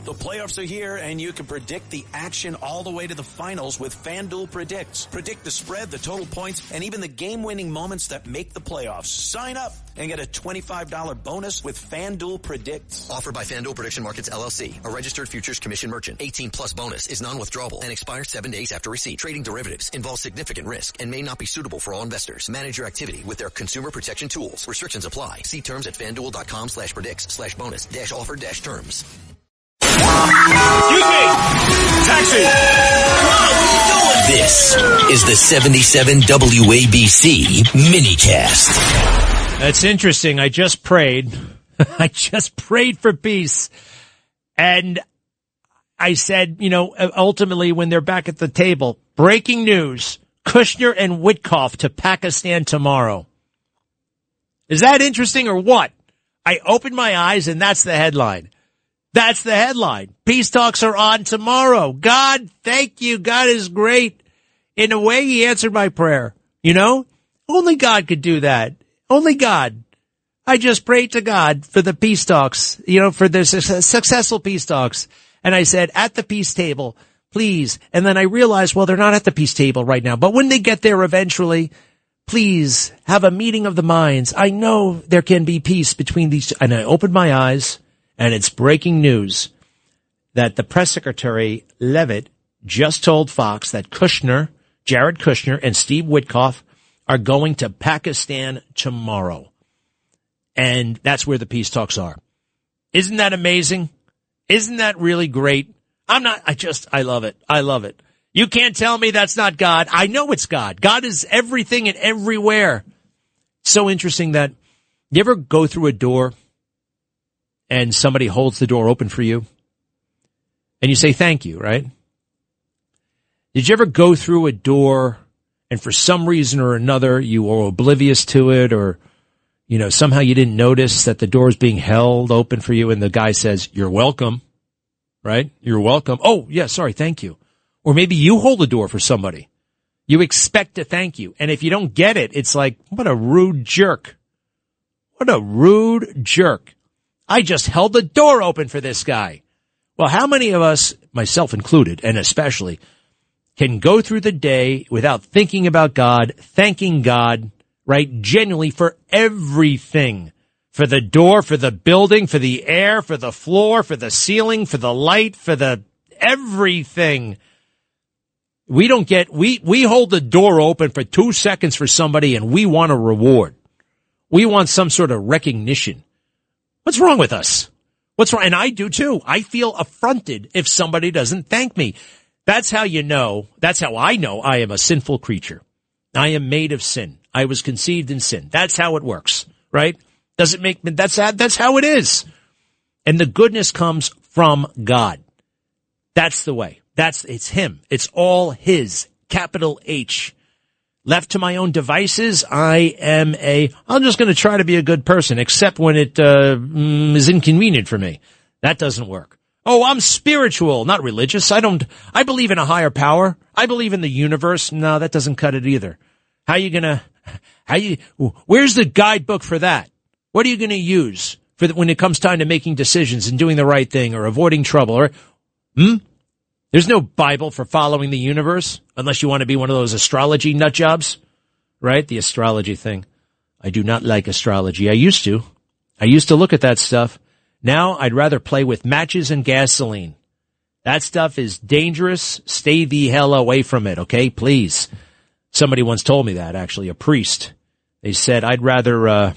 The playoffs are here, and you can predict the action all the way to the finals with FanDuel Predicts. Predict the spread, the total points, and even the game-winning moments that make the playoffs. Sign up and get a $25 bonus with FanDuel Predicts. Offered by FanDuel Prediction Markets, LLC, a registered futures commission merchant. 18-plus bonus is non-withdrawable and expires 7 days after receipt. Trading derivatives involves significant risk and may not be suitable for all investors. Manage your activity with their consumer protection tools. Restrictions apply. See terms at FanDuel.com/predicts/bonus-offer-terms. Excuse me! Taxi! This is the 77 WABC minicast. That's interesting. I just prayed. I just prayed for peace. And I said, ultimately when they're back at the table, breaking news, Kushner and Witkoff to Pakistan tomorrow. Is that interesting or what? I opened my eyes and that's the headline. That's the headline. Peace talks are on tomorrow. God, thank you. God is great. In a way, he answered my prayer. Only God could do that. Only God. I just prayed to God for the peace talks, for the successful peace talks. And I said, at the peace table, please. And then I realized, well, they're not at the peace table right now. But when they get there eventually, please have a meeting of the minds. I know there can be peace between these two. And I opened my eyes. And it's breaking news that the press secretary, Levitt, just told Fox that Jared Kushner, and Steve Witkoff are going to Pakistan tomorrow. And that's where the peace talks are. Isn't that amazing? Isn't that really great? I love it. I love it. You can't tell me that's not God. I know it's God. God is everything and everywhere. So interesting that you ever go through a door and somebody holds the door open for you, and you say thank you, right? Did you ever go through a door, and for some reason or another, you were oblivious to it, or, somehow you didn't notice that the door is being held open for you, and the guy says, you're welcome, right? You're welcome. Oh, yeah, sorry, thank you. Or maybe you hold the door for somebody. You expect to thank you, and if you don't get it, it's like, what a rude jerk. What a rude jerk. I just held the door open for this guy. Well, how many of us, myself included, and especially, can go through the day without thinking about God, thanking God, right, genuinely for everything, for the door, for the building, for the air, for the floor, for the ceiling, for the light, for the everything. We hold the door open for 2 seconds for somebody and we want a reward. We want some sort of recognition. What's wrong with us? What's wrong? And I do too. I feel affronted if somebody doesn't thank me. That's how that's how I know I am a sinful creature. I am made of sin. I was conceived in sin. That's how it works, right? Doesn't make me, that's how it is. And the goodness comes from God. That's the way. It's him. It's all his. Capital H. Left to my own devices, I'm just going to try to be a good person, except when it is inconvenient for me. That doesn't work. Oh, I'm spiritual, not religious. I believe in a higher power. I believe in the universe. No, that doesn't cut it either. Where's the guidebook for that? What are you going to use when it comes time to making decisions and doing the right thing or avoiding trouble? There's no Bible for following the universe, unless you want to be one of those astrology nut jobs, right? The astrology thing. I do not like astrology. I used to look at that stuff. Now I'd rather play with matches and gasoline. That stuff is dangerous. Stay the hell away from it, okay? Please. Somebody once told me that, actually, a priest. They said, I'd rather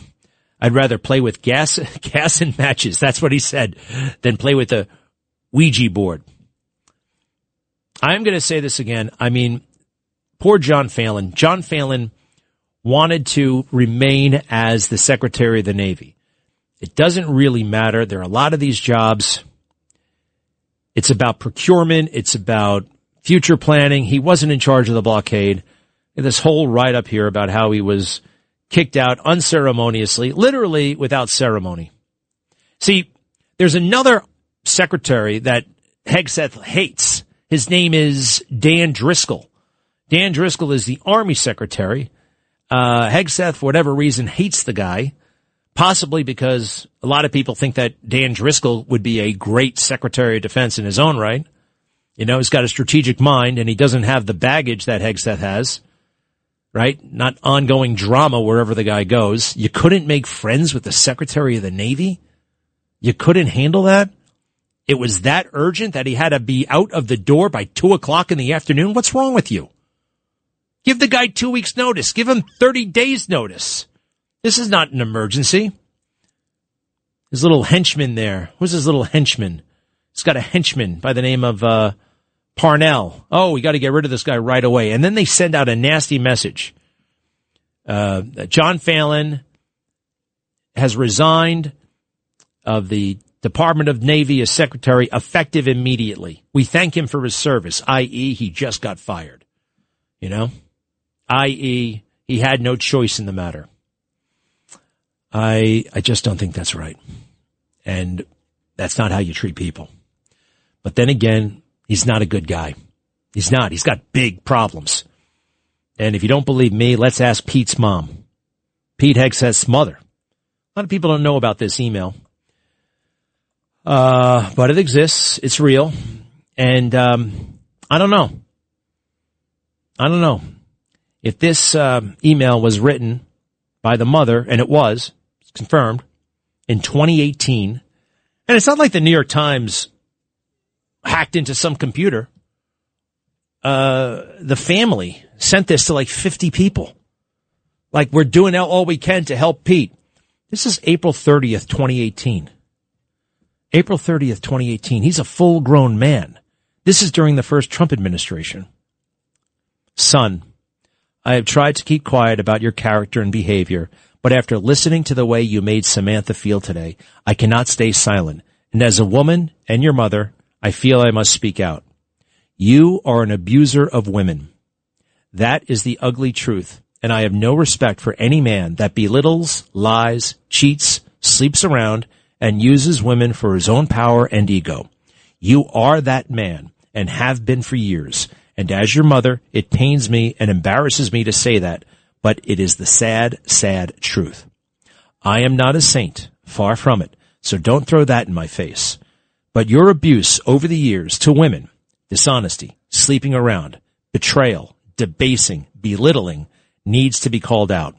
play with gas and matches. That's what he said, than play with a Ouija board. I'm going to say this again. I mean, poor John Phelan. John Phelan wanted to remain as the Secretary of the Navy. It doesn't really matter. There are a lot of these jobs. It's about procurement. It's about future planning. He wasn't in charge of the blockade. This whole write-up here about how he was kicked out unceremoniously, literally without ceremony. See, there's another secretary that Hegseth hates. His name is Dan Driscoll. Dan Driscoll is the Army Secretary. Hegseth, for whatever reason, hates the guy. Possibly because a lot of people think that Dan Driscoll would be a great Secretary of Defense in his own right. You know, he's got a strategic mind, and he doesn't have the baggage that Hegseth has, right? Not ongoing drama wherever the guy goes. You couldn't make friends with the Secretary of the Navy? You couldn't handle that? It was that urgent that he had to be out of the door by 2 o'clock in the afternoon? What's wrong with you? Give the guy 2 weeks' notice. Give him 30 days' notice. This is not an emergency. His little henchman there. Who's his little henchman? He's got a henchman by the name of Parnell. Oh, we got to get rid of this guy right away. And then they send out a nasty message. John Phelan has resigned of the Department of Navy as Secretary effective immediately. We thank him for his service, i.e. he just got fired. You know? I.e. he had no choice in the matter. I just don't think that's right. And that's not how you treat people. But then again, he's not a good guy. He's not. He's got big problems. And if you don't believe me, let's ask Pete's mom. Pete Hegseth's mother. A lot of people don't know about this email. But it exists. It's real. And I don't know. If this email was written by the mother, and it was, it's confirmed, in 2018, and it's not like the New York Times hacked into some computer. The family sent this to like 50 people. Like, we're doing all we can to help Pete. This is April 30th, 2018. April 30th, 2018. He's a full-grown man. This is during the first Trump administration. Son, I have tried to keep quiet about your character and behavior, but after listening to the way you made Samantha feel today, I cannot stay silent. And as a woman and your mother, I feel I must speak out. You are an abuser of women. That is the ugly truth, and I have no respect for any man that belittles, lies, cheats, sleeps around, and uses women for his own power and ego. You are that man, and have been for years. And as your mother, it pains me and embarrasses me to say that, but it is the sad, sad truth. I am not a saint, far from it, so don't throw that in my face. But your abuse over the years to women, dishonesty, sleeping around, betrayal, debasing, belittling, needs to be called out.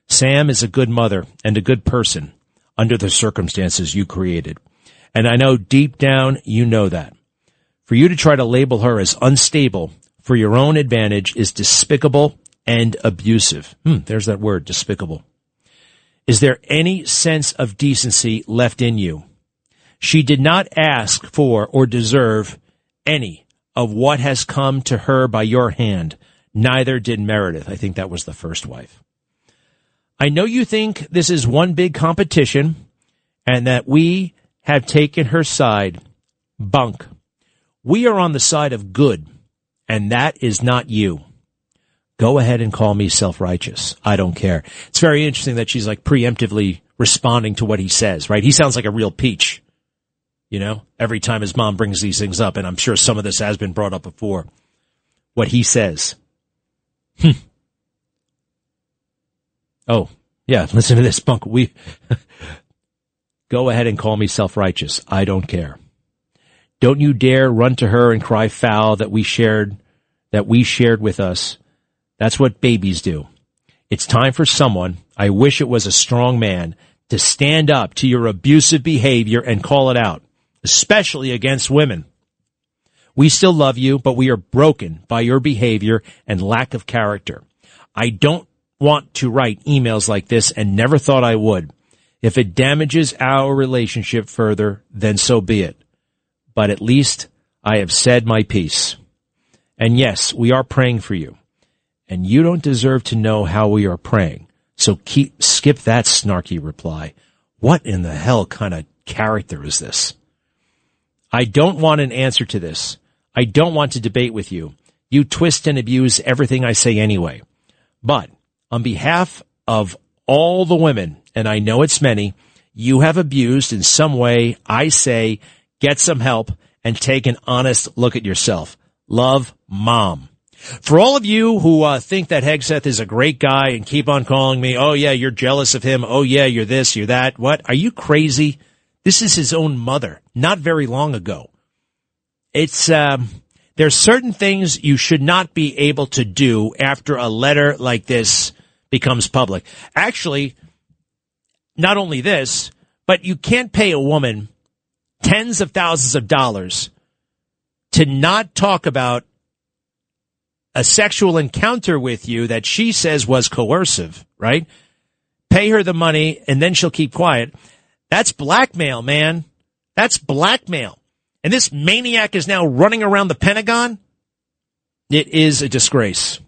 Sam is a good mother and a good person under the circumstances you created. And I know deep down you know that. For you to try to label her as unstable for your own advantage is despicable and abusive. There's that word, despicable. Is there any sense of decency left in you? She did not ask for or deserve any of what has come to her by your hand. Neither did Meredith. I think that was the first wife. I know you think this is one big competition and that we have taken her side. Bunk. We are on the side of good, and that is not you. Go ahead and call me self-righteous. I don't care. It's very interesting that she's like preemptively responding to what he says, right? He sounds like a real peach, you know, every time his mom brings these things up, and I'm sure some of this has been brought up before. What he says. Oh, yeah, listen to this, Bunk. Go ahead and call me self-righteous. I don't care. Don't you dare run to her and cry foul that we shared with us. That's what babies do. It's time for someone, I wish it was a strong man, to stand up to your abusive behavior and call it out, especially against women. We still love you, but we are broken by your behavior and lack of character. I don't want to write emails like this and never thought I would. If it damages our relationship further, then so be it. But at least I have said my piece. And yes, we are praying for you. And you don't deserve to know how we are praying. So skip that snarky reply. What in the hell kind of character is this? I don't want an answer to this. I don't want to debate with you. You twist and abuse everything I say anyway. But on behalf of all the women, and I know it's many, you have abused in some way, I say, get some help and take an honest look at yourself. Love, Mom. For all of you who think that Hegseth is a great guy and keep on calling me, oh, yeah, you're jealous of him. Oh, yeah, you're this, you're that. What? Are you crazy? This is his own mother, not very long ago. It's there's certain things you should not be able to do after a letter like this becomes public. Actually, not only this, but you can't pay a woman tens of thousands of dollars to not talk about a sexual encounter with you that she says was coercive, right? Pay her the money and then she'll keep quiet. That's blackmail, man. That's blackmail. And this maniac is now running around the Pentagon. It is a disgrace.